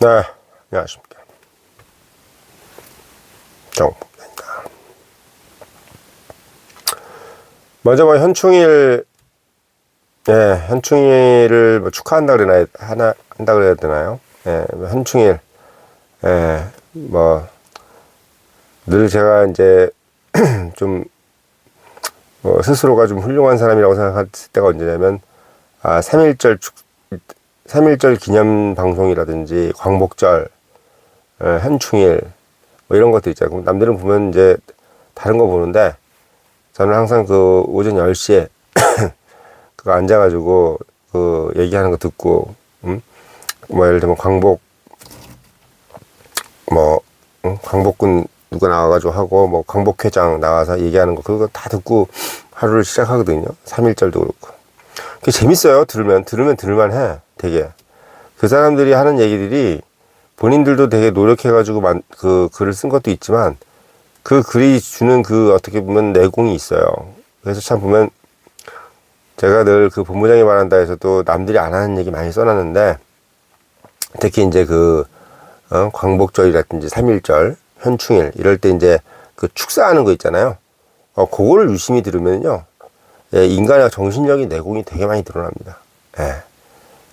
네, 안녕하십니까. 정입니다. 먼저 뭐 현충일, 현충일을 뭐 축하한다 그러나, 한다 그래야 되나요? 현충일, 뭐, 늘 제가 이제 좀, 스스로가 좀 훌륭한 사람이라고 생각했을 때가 언제냐면, 3.1절 기념 방송이라든지 광복절, 현충일 뭐 이런 것들 있잖아요. 남들은 보면 이제 다른 거 보는데 저는 항상 그 오전 10시에 그거 앉아가지고 그 얘기하는 거 듣고 뭐 예를 들면 광복군 누가 나와가지고 하고 뭐 광복회장 나와서 얘기하는 거 그거 다 듣고 하루를 시작하거든요. 3.1절도 그렇고 그게 재밌어요. 들으면 들을만해. 되게 그 사람들이 하는 얘기들이 본인들도 되게 노력해가지고 그 글을 쓴 것도 있지만 그 글이 주는 그 어떻게 보면 내공이 있어요. 그래서 참 보면 제가 늘 그 본부장이 말한다 해서도 남들이 안 하는 얘기 많이 써놨는데 특히 이제 광복절이라든지 3.1절, 현충일 이럴 때 이제 그 축사하는 거 있잖아요. 그거를 유심히 들으면요. 인간의 정신적인 내공이 되게 많이 드러납니다.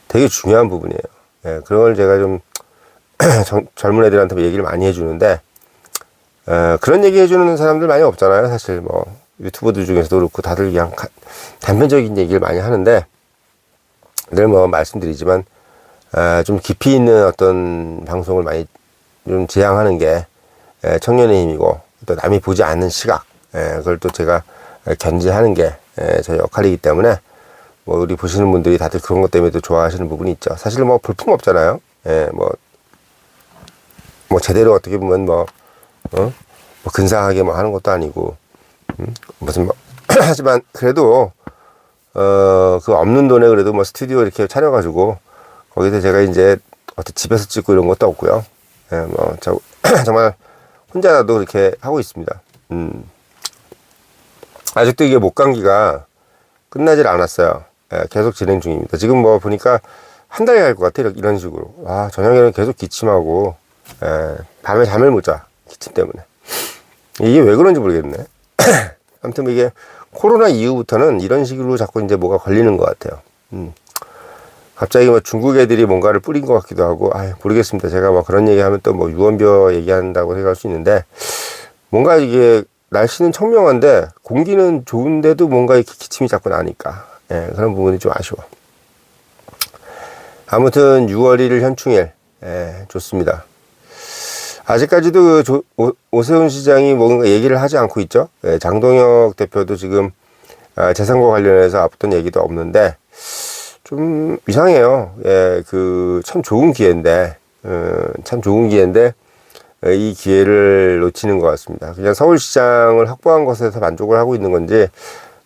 되게 중요한 부분이에요. 그런 걸 제가 좀 젊은 애들한테 얘기를 많이 해주는데 그런 얘기 해주는 사람들 많이 없잖아요. 사실 뭐 유튜버들 중에서도 그렇고 다들 그냥 단편적인 얘기를 많이 하는데 늘 뭐 말씀드리지만 좀 깊이 있는 어떤 방송을 많이 좀 지향하는 게 청년의 힘이고 또 남이 보지 않는 시각 그걸 또 제가 견지하는 게 제 역할이기 때문에 뭐 우리 보시는 분들이 다들 그런 것 때문에 또 좋아하시는 부분이 있죠. 사실 뭐 볼품 없잖아요. 뭐 제대로 어떻게 보면 뭐 근사하게 뭐 하는 것도 아니고 무슨 뭐 하지만 그래도 그 없는 돈에 그래도 뭐 스튜디오 이렇게 차려가지고 거기서 제가 이제 어떻게 집에서 찍고 이런 것도 없고요. 정말 혼자라도 그렇게 하고 있습니다. 아직도 이게 목감기가 끝나질 않았어요. 계속 진행 중입니다. 지금 뭐 보니까 한 달이 갈 것 같아요. 이런 식으로. 저녁에는 계속 기침하고, 밤에 잠을 못 자. 기침 때문에. 이게 왜 그런지 모르겠네. 아무튼 이게 코로나 이후부터는 이런 식으로 자꾸 이제 뭐가 걸리는 것 같아요. 갑자기 뭐 중국 애들이 뭔가를 뿌린 것 같기도 하고, 모르겠습니다. 제가 뭐 그런 얘기하면 또 뭐 유언비어 얘기한다고 생각할 수 있는데, 뭔가 이게 날씨는 청명한데 공기는 좋은데도 뭔가 이렇게 기침이 자꾸 나니까 그런 부분이 좀 아쉬워. 아무튼 6월 1일 현충일 좋습니다. 아직까지도 오세훈 시장이 뭔가 얘기를 하지 않고 있죠. 장동혁 대표도 지금 재선거 관련해서 앞둔 얘기도 없는데 좀 이상해요. 참 좋은 기회인데 이 기회를 놓치는 것 같습니다. 그냥 서울시장을 확보한 것에서 만족을 하고 있는 건지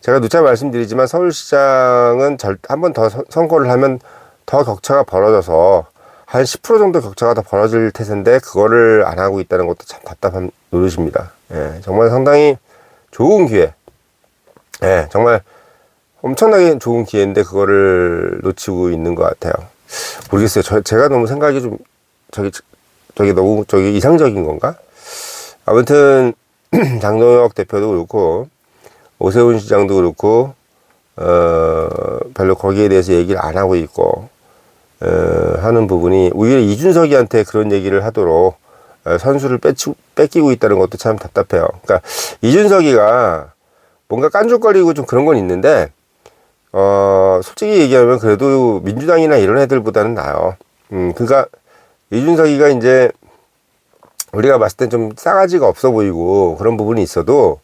제가 누차 말씀드리지만 서울시장은 한 번 더 선거를 하면 더 격차가 벌어져서 한 10% 정도 격차가 더 벌어질 태세인데 그거를 안 하고 있다는 것도 참 답답한 노릇입니다. 정말 상당히 좋은 기회. 정말 엄청나게 좋은 기회인데 그거를 놓치고 있는 것 같아요. 모르겠어요. 제가 너무 생각이 좀 너무 이상적인 건가? 아무튼 장동혁 대표도 그렇고 오세훈 시장도 그렇고 별로 거기에 대해서 얘기를 안 하고 있고 하는 부분이 오히려 이준석이한테 그런 얘기를 하도록 선수를 뺏기고 있다는 것도 참 답답해요. 그러니까 이준석이가 뭔가 깐죽거리고 좀 그런 건 있는데 솔직히 얘기하면 그래도 민주당이나 이런 애들보다는 나아요. 그러니까 이준석이가 이제 우리가 봤을 땐 좀 싸가지가 없어 보이고 그런 부분이 있어도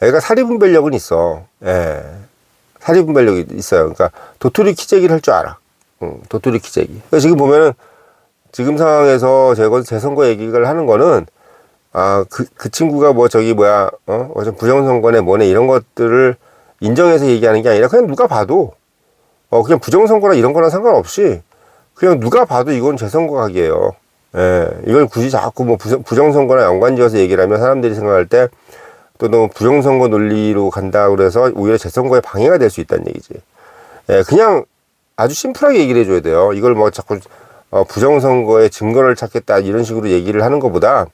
애가 사리분별력은 있어. 사리분별력이 있어요. 그러니까 도토리 키재기를 할 줄 알아. 도토리 키재기. 그러니까 지금 보면은 지금 상황에서 재선거 얘기를 하는 거는 그 친구가 부정선거네 뭐네 이런 것들을 인정해서 얘기하는 게 아니라 그냥 누가 봐도 그냥 부정선거나 이런 거랑 상관없이 그냥 누가 봐도 이건 재선거 각이에요. 이걸 굳이 자꾸 뭐 부정선거나 연관지어서 얘기를 하면 사람들이 생각할 때 또 너무 부정선거 논리로 간다고 그래서 오히려 재선거에 방해가 될 수 있다는 얘기지. 그냥 아주 심플하게 얘기를 해줘야 돼요. 이걸 뭐 자꾸 부정선거의 증거를 찾겠다 이런 식으로 얘기를 하는 것보다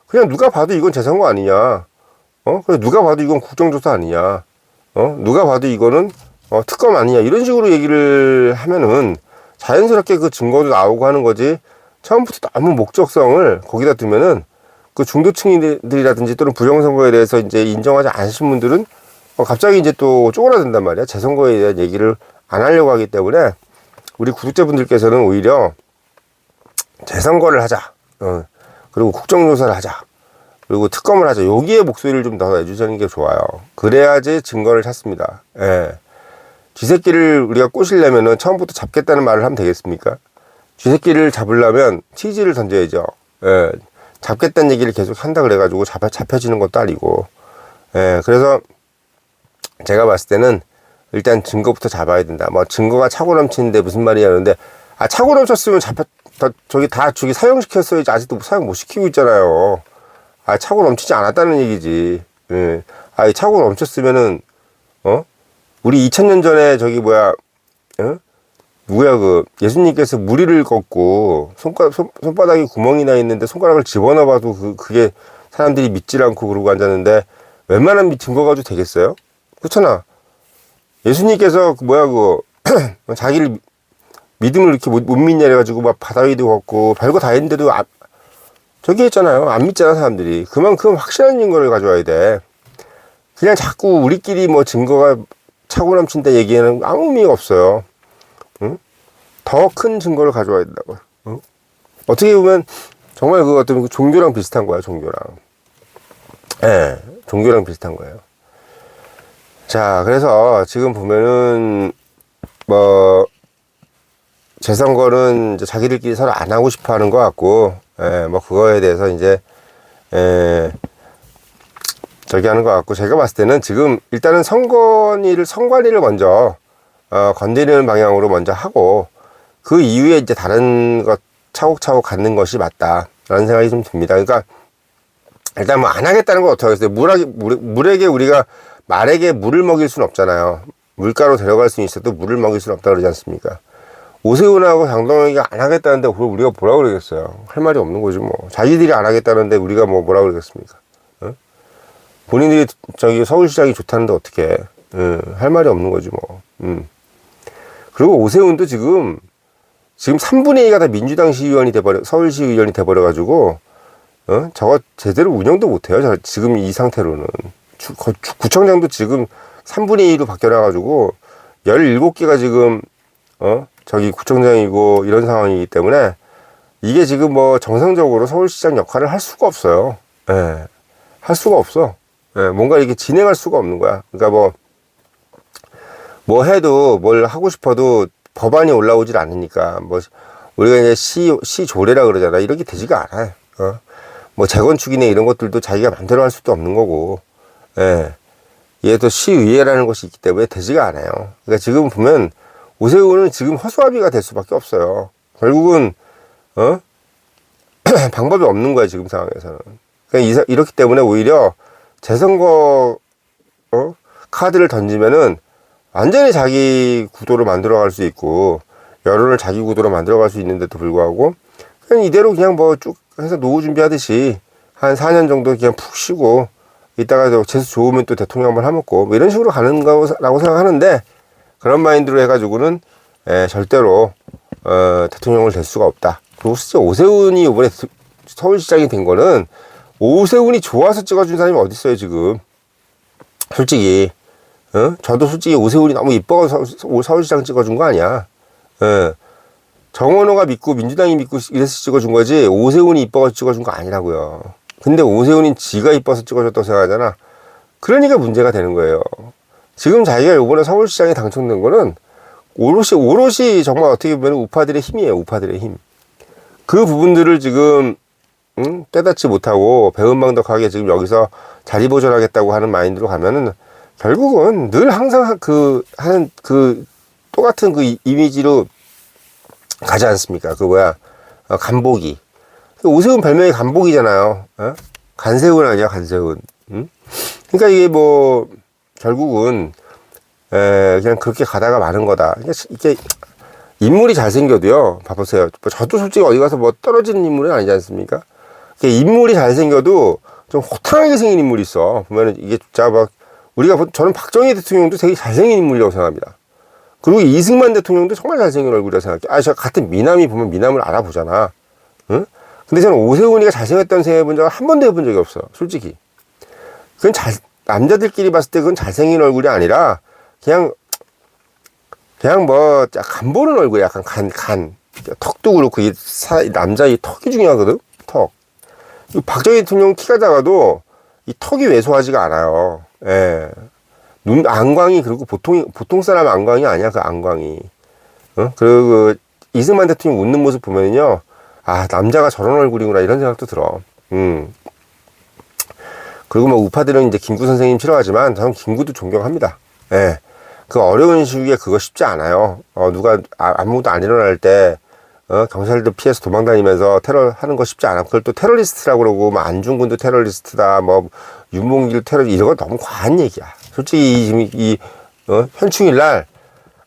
그냥 누가 봐도 이건 재선거 아니냐, 그냥 누가 봐도 이건 국정조사 아니냐, 누가 봐도 이거는 특검 아니냐 이런 식으로 얘기를 하면은 자연스럽게 그 증거도 나오고 하는 거지. 처음부터 너무 목적성을 거기다 두면은 그 중도층들이라든지 또는 부정선거에 대해서 이제 인정하지 않으신 분들은 갑자기 이제 또 쪼그라든단 말이야. 재선거에 대한 얘기를 안 하려고 하기 때문에 우리 구독자분들께서는 오히려 재선거를 하자, 그리고 국정조사를 하자, 그리고 특검을 하자, 여기에 목소리를 좀 더 내주시는 게 좋아요. 그래야지 증거를 찾습니다. 예. 쥐새끼를 우리가 꼬시려면은 처음부터 잡겠다는 말을 하면 되겠습니까? 쥐새끼를 잡으려면 치즈를 던져야죠. 예. 잡겠다는 얘기를 계속 한다 그래가지고 잡혀지는 것도 아니고. 예. 그래서 제가 봤을 때는 일단 증거부터 잡아야 된다. 뭐 증거가 차고 넘치는데 무슨 말이냐 하는데, 차고 넘쳤으면 저기 사용시켰어야지. 아직도 사용 못 시키고 있잖아요. 차고 넘치지 않았다는 얘기지. 예. 차고 넘쳤으면은 우리 2000년 전에 저기 누구야 예수님께서 무리를 걷고 손바닥에 구멍이 나 있는데 손가락을 집어넣어봐도 그게 사람들이 믿질 않고 그러고 앉았는데 웬만한 증거 가지고 되겠어요? 그렇잖아. 예수님께서 자기를 믿음을 이렇게 못 믿냐 해가지고 막 바다 위도 걷고 별거 다 했는데도 저기 했잖아요. 안 믿잖아 사람들이. 그만큼 확실한 증거를 가져와야 돼. 그냥 자꾸 우리끼리 증거가 차고 넘친다 얘기에는 아무 의미가 없어요. 응? 더 큰 증거를 가져와야 된다고요. 응? 어떻게 보면 정말 어떤 종교랑 비슷한 거야. 종교랑. 예, 종교랑 비슷한 거예요. 자, 그래서 지금 보면은 재선거는 이제 자기들끼리 서로 안 하고 싶어 하는 것 같고, 그거에 대해서 이제 저기 하는 것 같고, 제가 봤을 때는 지금 일단은 선관위를 먼저 건드리는 방향으로 먼저 하고, 그 이후에 이제 다른 것 차곡차곡 갖는 것이 맞다라는 생각이 좀 듭니다. 그러니까 일단 안 하겠다는 건 어떻게 하겠어요? 물에게 우리가 말에게 물을 먹일 수는 없잖아요. 물가로 데려갈 수는 있어도 물을 먹일 수는 없다 그러지 않습니까? 오세훈하고 장동혁이가 안 하겠다는데 그걸 우리가 뭐라 그러겠어요? 할 말이 없는 거지 뭐. 자기들이 안 하겠다는데 우리가 뭐라 그러겠습니까? 본인들이 서울시장이 좋다는데 어떻게 할 말이 없는 거지 뭐. 그리고 오세훈도 지금 3분의 2가 다 민주당 시의원이 서울시 의원이 돼버려가지고 저거 제대로 운영도 못해요. 지금 이 상태로는. 구청장도 지금 3분의 2로 바뀌어나가지고 17개가 지금 저기 구청장이고 이런 상황이기 때문에 이게 지금 정상적으로 서울시장 역할을 할 수가 없어요. 예. 할 수가 없어. 예. 뭔가 이렇게 진행할 수가 없는 거야. 그러니까 뭐 해도 뭘 하고 싶어도 법안이 올라오질 않으니까 우리가 이제 시 조례라 그러잖아. 이렇게 되지가 않아요. 재건축이나 이런 것들도 자기가 마음대로 할 수도 없는 거고, 예. 이게 또 시의회라는 것이 있기 때문에 되지가 않아요. 그러니까 지금 보면 오세훈은 지금 허수아비가 될 수밖에 없어요. 결국은 방법이 없는 거야 지금 상황에서는. 그러니까 이렇기 때문에 오히려 재선거 카드를 던지면은 완전히 자기 구도로 만들어갈 수 있고 여론을 자기 구도로 만들어갈 수 있는데도 불구하고 그냥 이대로 그냥 쭉 해서 노후 준비하듯이 한 4년 정도 그냥 푹 쉬고 이따가 재수 좋으면 또 대통령 한번 해먹고 이런 식으로 가는 거라고 생각하는데, 그런 마인드로 해가지고는 절대로 대통령을 될 수가 없다. 그리고 진짜 오세훈이 이번에 서울시장이 된 거는 오세훈이 좋아서 찍어준 사람이 어디 있어요 지금. 솔직히 저도 솔직히 오세훈이 너무 이뻐서 서울시장 찍어준 거 아니야. 정원호가 믿고 민주당이 믿고 이래서 찍어준 거지 오세훈이 이뻐서 찍어준 거 아니라고요. 근데 오세훈이 지가 이뻐서 찍어줬다고 생각하잖아. 그러니까 문제가 되는 거예요. 지금 자기가 이번에 서울시장에 당첨된 거는 오롯이 정말 어떻게 보면 우파들의 힘이에요. 우파들의 힘. 그 부분들을 지금 깨닫지 못하고 배은망덕하게 지금 여기서 자리 보존하겠다고 하는 마인드로 가면은 결국은 늘 항상 똑같은 이미지로 가지 않습니까? 간보기. 오세훈 별명이 간보기잖아요. 간세훈 아니야, 간세훈. 그러니까 이게 결국은 그냥 그렇게 가다가 마는 거다. 이게 인물이 잘생겨도요, 봐보세요. 저도 솔직히 어디 가서 뭐 떨어지는 인물은 아니지 않습니까? 인물이 잘생겨도 좀 호탕하게 생긴 인물이 있어. 보면은 이게 진짜 막, 저는 박정희 대통령도 되게 잘생긴 인물이라고 생각합니다. 그리고 이승만 대통령도 정말 잘생긴 얼굴이라고 생각해요. 저 같은 미남이 보면 미남을 알아보잖아. 응? 근데 저는 오세훈이가 잘생겼다는 생각해 본 적은 한 번도 해본 적이 없어. 솔직히. 그건 남자들끼리 봤을 때 그건 잘생긴 얼굴이 아니라, 그냥 뭐, 간 보는 얼굴이야. 약간 간. 턱도 그렇고, 남자 이 턱이 중요하거든? 턱. 박정희 대통령 키가 작아도 이 턱이 왜소하지가 않아요. 예. 안광이, 그리고 보통 사람 안광이 아니야, 그 안광이. 그리고 이승만 대통령 웃는 모습 보면요. 아, 남자가 저런 얼굴이구나, 이런 생각도 들어. 그리고 뭐, 우파들은 이제 김구 선생님 싫어하지만, 저는 김구도 존경합니다. 예. 그 어려운 시기에 그거 쉽지 않아요. 누가 아무것도 안 일어날 때, 경찰들 피해서 도망다니면서 테러 하는 거 쉽지 않아. 그걸 또 테러리스트라고 그러고, 뭐 안중근도 테러리스트다, 뭐, 윤봉길 이런 거 너무 과한 얘기야. 솔직히 현충일 날,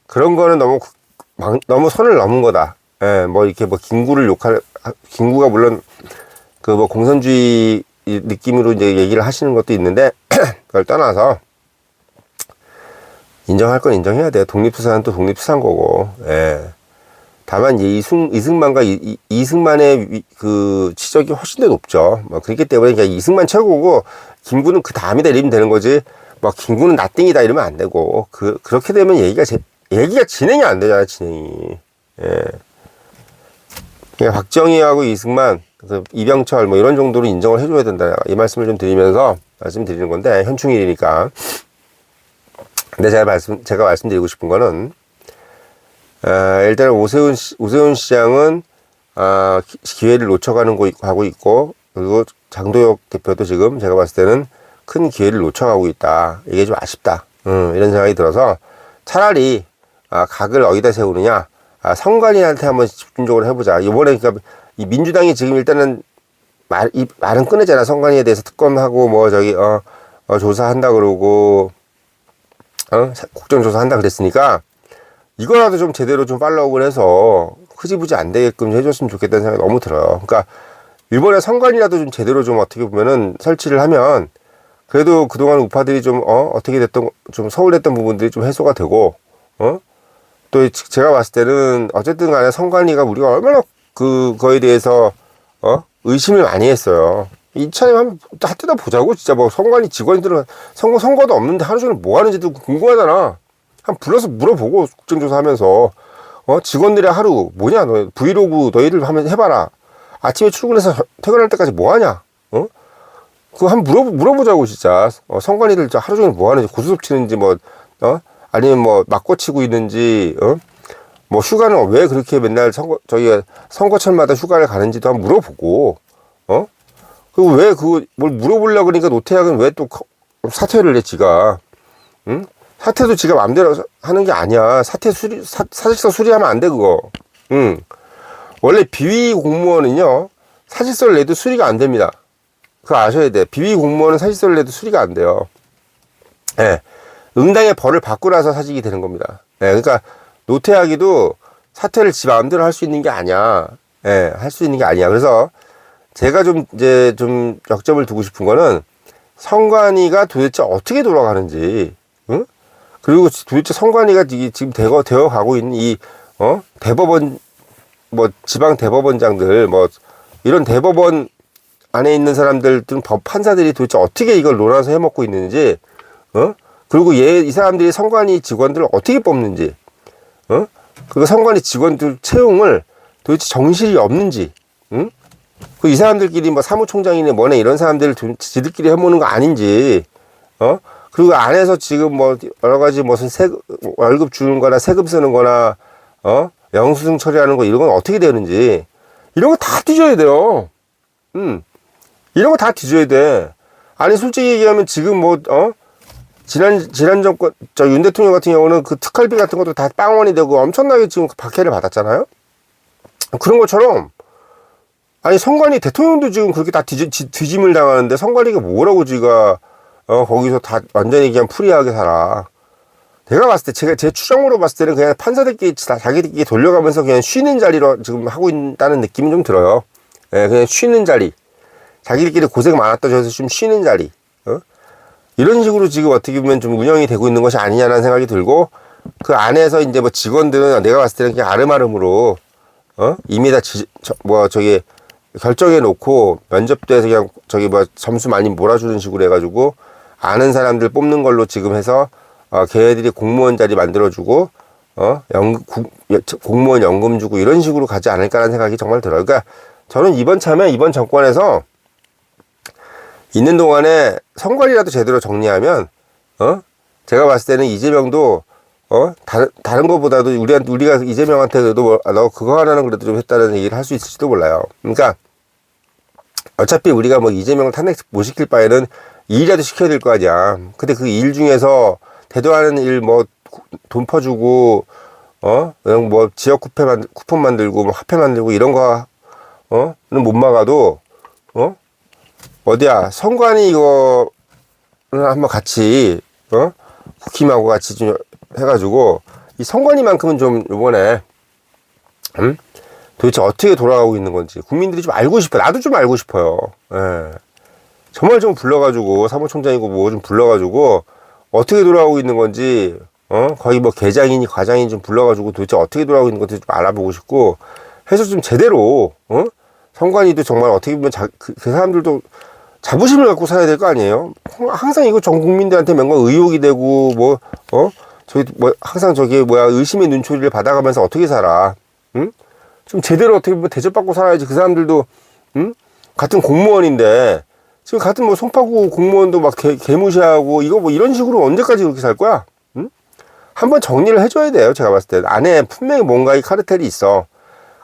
그런 거는 너무 선을 넘은 거다. 예, 뭐 이렇게 뭐 김구가 물론 그 뭐 공산주의 느낌으로 이제 얘기를 하시는 것도 있는데, 그걸 떠나서, 인정할 건 인정해야 돼요. 독립수사는 또 독립수사인 거고, 예. 다만, 이승만과 이승만의 그 지적이 훨씬 더 높죠. 뭐, 그렇기 때문에 그냥 이승만 최고고, 김구는 그 다음이다 이러면 되는 거지, 뭐, 김구는 나띵이다 이러면 안 되고, 그렇게 되면 얘기가 진행이 안 되잖아, 진행이. 예. 그냥 박정희하고 이승만, 이병철, 뭐, 이런 정도로 인정을 해줘야 된다. 이 말씀을 좀 드리면서 말씀드리는 건데, 현충일이니까. 근데 제가 말씀드리고 싶은 거는, 일단 오세훈 시장은, 기회를 하고 있고, 그리고 장도혁 대표도 지금 제가 봤을 때는 큰 기회를 놓쳐가고 있다. 이게 좀 아쉽다. 이런 생각이 들어서 차라리, 각을 어디다 세우느냐, 선관위한테 한번 집중적으로 해보자. 이번에 그러니까 이 민주당이 지금 일단은 말은 꺼내잖아. 선관위에 대해서 특검하고 뭐 조사한다 그러고, 국정조사 한다 그랬으니까, 이거라도 좀 제대로 좀 팔로우를 해서 흐지부지 안 되게끔 해줬으면 좋겠다는 생각이 너무 들어요. 그러니까, 이번에 선관위라도 좀 제대로 좀 어떻게 보면은 설치를 하면, 그래도 그동안 우파들이 좀, 좀 서울했던 부분들이 좀 해소가 되고, 또 제가 봤을 때는, 어쨌든 간에 선관위가 우리가 얼마나 그거에 대해서, 의심을 많이 했어요. 이참에 한번 뜯어보자고. 진짜 뭐 선관위 직원들은 선거도 없는데 하루 종일 뭐 하는지도 궁금하잖아. 한번 불러서 물어보고 국정조사 하면서 직원들의 하루 뭐냐, 너 브이로그 너희들 하면 해봐라. 아침에 출근해서 퇴근할 때까지 뭐 하냐. 그거 한번 물어보자고 진짜. 선관위들 하루 종일 뭐 하는지, 고스톱 치는지 뭐 아니면 뭐 막고 치고 있는지, 뭐 휴가는 왜 그렇게 맨날 선거철마다 휴가를 가는지도 한번 물어보고, 그리고 왜 뭘 물어보려고 그러니까 노태학은 왜 또 사퇴를 해, 지가. 응? 사퇴도 지가 마음대로 하는 게 아니야. 사직서 수리하면 안 돼, 그거. 응. 원래 비위 공무원은요, 사직서를 내도 수리가 안 됩니다. 그거 아셔야 돼. 비위 공무원은 사직서를 내도 수리가 안 돼요. 예. 응당의 벌을 받고 나서 사직이 되는 겁니다. 예. 그러니까, 노태학이도 사퇴를 지 마음대로 할 수 있는 게 아니야. 예. 할 수 있는 게 아니야. 그래서, 제가 좀 역점을 두고 싶은 거는 선관위가 도대체 어떻게 돌아가는지, 응? 그리고 도대체 선관위가 지금 되어 가고 있는 대법원, 뭐, 지방 대법원장들, 뭐, 이런 대법원 안에 있는 사람들, 법 판사들이 도대체 어떻게 이걸 놀아서 해먹고 있는지, 그리고 이 사람들이 선관위 직원들을 어떻게 뽑는지, 그리고 선관위 직원들 채용을 도대체 정실이 없는지, 응? 이 사람들끼리 뭐 사무총장이네 뭐네 이런 사람들을 지들끼리 해먹는 거 아닌지, 그리고 안에서 지금 뭐 여러 가지 무슨 월급 주는 거나 세금 쓰는 거나, 영수증 처리하는 거 이런 건 어떻게 되는지, 이런 거 다 뒤져야 돼요. 이런 거 다 뒤져야 돼. 아니, 솔직히 얘기하면 지금 뭐, 지난 정권, 윤 대통령 같은 경우는 그 특활비 같은 것도 다 빵원이 되고 엄청나게 지금 박해를 받았잖아요? 그런 것처럼, 아니, 선관위 대통령도 지금 그렇게 다 뒤짐을 당하는데 선관위가 뭐라고 지가, 거기서 다 완전히 그냥 프리하게 살아. 내가 봤을 때 제 추정으로 봤을 때는 그냥 판사들끼리 자기들끼리 돌려가면서 그냥 쉬는 자리로 지금 하고 있다는 느낌이 좀 들어요. 예, 그냥 쉬는 자리. 자기들끼리 고생 많았다 저에서 좀 쉬는 자리. 이런 식으로 지금 어떻게 보면 좀 운영이 되고 있는 것이 아니냐는 생각이 들고, 그 안에서 이제 뭐 직원들은 내가 봤을 때는 그냥 아름아름으로, 이미 다 결정해 놓고 면접대에서 그냥 점수 많이 몰아주는 식으로 해가지고 아는 사람들 뽑는 걸로 지금 해서 걔네들이 공무원 자리 만들어주고 공무원 연금 주고 이런 식으로 가지 않을까라는 생각이 정말 들어요. 그러니까 저는 이번 정권에서 있는 동안에 선관위라도 제대로 정리하면 제가 봤을 때는 이재명도 다른 것보다도 우리가 이재명한테 그래도 너 그거 하나는 그래도 좀 했다는 얘기를 할 수 있을지도 몰라요. 그러니까 어차피 우리가 뭐 이재명을 탄핵 못 시킬 바에는 일이라도 시켜야 될 거 아니야. 근데 그 일 중에서 대도하는 일 뭐 돈 퍼주고 그냥 뭐 지역 쿠폰 만들고 뭐 화폐 만들고 이런 거는 못 막아도 어디야 선관위 이거는 한번 같이 국힘하고 같이 좀 해가지고 이 선관위만큼은 좀 요번에 도대체 어떻게 돌아가고 있는 건지 국민들이 좀 알고 싶어. 나도 좀 알고 싶어요. 예. 정말 좀 불러가지고 사무총장이고 뭐 좀 불러가지고 어떻게 돌아가고 있는 건지 거의 뭐 계장이니 과장이니 좀 불러가지고 도대체 어떻게 돌아가고 있는 건지 좀 알아보고 싶고 해서 좀 제대로 선관위도 정말 어떻게 보면 그 사람들도 자부심을 갖고 살아야 될 거 아니에요. 항상 이거 전 국민들한테 뭔가 의혹이 되고 항상 의심의 눈초리를 받아가면서 어떻게 살아? 응? 좀 제대로 어떻게 보면 대접받고 살아야지. 그 사람들도 같은 공무원인데 지금 같은 뭐 송파구 공무원도 막 개무시하고 이거 뭐 이런 식으로 언제까지 그렇게 살 거야? 응? 한번 정리를 해줘야 돼요. 제가 봤을 때 안에 분명히 뭔가 이 카르텔이 있어.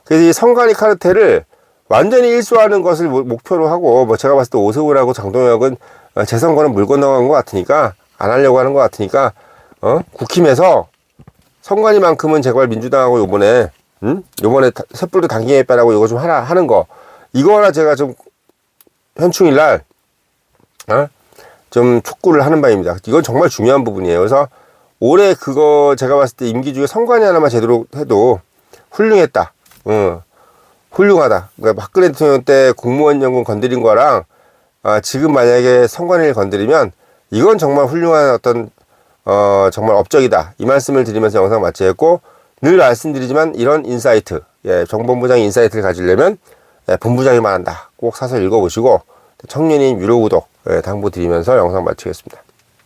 그래서 이 선관위 카르텔을 완전히 일소하는 것을 목표로 하고 뭐 제가 봤을 때 오세훈하고 장동혁은 재선거는 물 건너간 것 같으니까 안 하려고 하는 것 같으니까 국힘에서 선관위만큼은 제발 민주당하고 요번에 섣불도 당기에 빼라고 이거 좀 하는 거 이거나 제가 좀 현충일 날 좀 촉구를 하는 바입니다. 이건 정말 중요한 부분이에요. 그래서 올해 그거 제가 봤을 때 임기 중에 선관위 하나만 제대로 해도 훌륭했다. 훌륭하다. 그러니까 박근혜 대통령 때 공무원 연금 건드린 거랑 지금 만약에 선관위를 건드리면 이건 정말 훌륭한 정말 업적이다. 이 말씀을 드리면서 영상 마치겠고 늘 말씀드리지만 이런 인사이트, 정본부장의 인사이트를 가지려면 본부장이 말한다. 꼭 사서 읽어보시고 청년인 유료 구독 당부드리면서 영상 마치겠습니다.